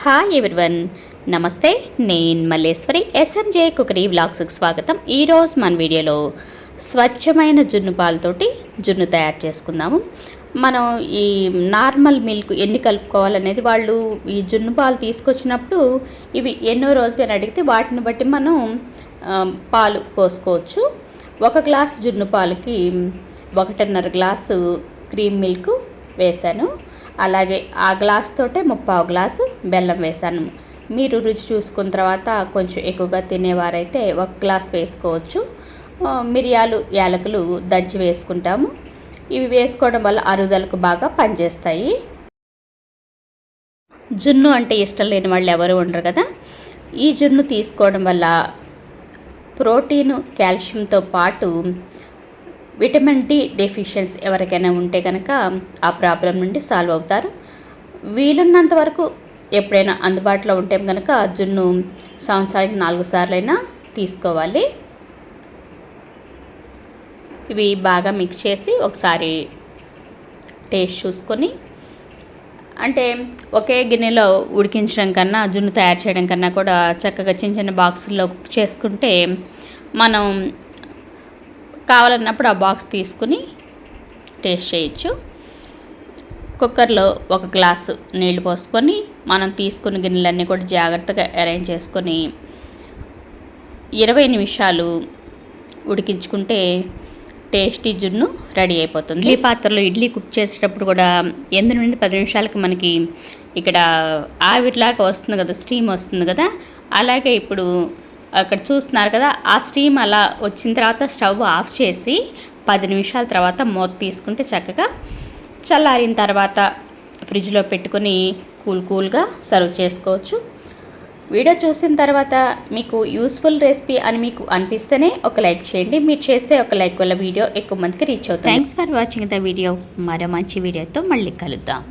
Hi everyone, నమస్తే. నేను Malleswari. SMJ cookery వ్లాగ్స్కి స్వాగతం. ఈరోజు మన వీడియోలో స్వచ్ఛమైన జున్ను పాలతోటి జున్ను తయారు చేసుకుందాము. మనం ఈ నార్మల్ మిల్క్ ఎన్ని కలుపుకోవాలనేది వాళ్ళు ఈ జున్ను పాలు తీసుకొచ్చినప్పుడు ఇవి ఎన్నో రోజులు అని అడిగితే వాటిని బట్టి మనం పాలు పోసుకోవచ్చు. 1 గ్లాసు జున్ను పాలకి 1.5 గ్లాసు క్రీమ్ మిల్క్ వేశాను. అలాగే ఆ గ్లాస్ తోటే 3/4 గ్లాసు బెల్లం వేశాను. మీరు రుచి చూసుకున్న తర్వాత కొంచెం ఎక్కువగా తినేవారైతే 1 గ్లాస్ వేసుకోవచ్చు. మిరియాలు, యాలకులు దంచి వేసుకుంటాము. ఇవి వేసుకోవడం వల్ల అరుగుదలకు బాగా పనిచేస్తాయి. జున్ను అంటే ఇష్టం లేని వాళ్ళు ఎవరు ఉండరు కదా. ఈ జున్ను తీసుకోవడం వల్ల ప్రోటీను, కాల్షియంతో పాటు విటమిన్ డి డెఫిషియన్సీ ఎవరికైనా ఉంటే కనుక ఆ ప్రాబ్లం నుండి సాల్వ్ అవుతారు. వీలున్నంత వరకు ఎప్పుడైనా అందుబాటులో ఉంటే కనుక జున్ను సంవత్సరానికి 4 సార్లైనా తీసుకోవాలి. ఇవి బాగా మిక్స్ చేసి ఒకసారి టేస్ట్ చూసుకొని, అంటే ఒకే గిన్నెలో ఉడికించడం కన్నా జున్ను తయారు చేయడం కన్నా కూడా చక్కగా చిన్న చిన్న బాక్సుల్లో కుక్ చేసుకుంటే మనం కావాలన్నప్పుడు ఆ బాక్స్ తీసుకుని టేస్ట్ చేయొచ్చు. కుక్కర్లో 1 గ్లాసు నీళ్లు పోసుకొని మనం తీసుకున్న గిన్నెలన్నీ కూడా జాగ్రత్తగా అరేంజ్ చేసుకొని 20 నిమిషాలు ఉడికించుకుంటే టేస్టీ జున్ను రెడీ అయిపోతుంది. ఇడ్లీ పాత్రలో ఇడ్లీ కుక్ చేసేటప్పుడు కూడా 8 నుండి 10 నిమిషాలకి మనకి ఇక్కడ ఆవిరిలాగా వస్తుంది కదా, స్టీమ్ వస్తుంది కదా. అలాగే ఇప్పుడు అక్కడ చూస్తున్నారు కదా, ఆ స్టీమ్ అలా వచ్చిన తర్వాత స్టవ్ ఆఫ్ చేసి 10 నిమిషాల తర్వాత మూత తీసుకుంటే చక్కగా చల్లారిన తర్వాత ఫ్రిడ్జ్లో పెట్టుకొని కూల్గా సర్వ్ చేసుకోవచ్చు. వీడియో చూసిన తర్వాత మీకు యూస్ఫుల్ రెసిపీ అని మీకు అనిపిస్తేనే ఒక లైక్ చేయండి. మీరు చేస్తే ఒక లైక్ వల్ల వీడియో ఎక్కువ మందికి రీచ్ అవుతుంది. Thanks for watching the video. మరో మంచి వీడియోతో మళ్ళీ కలుద్దాం.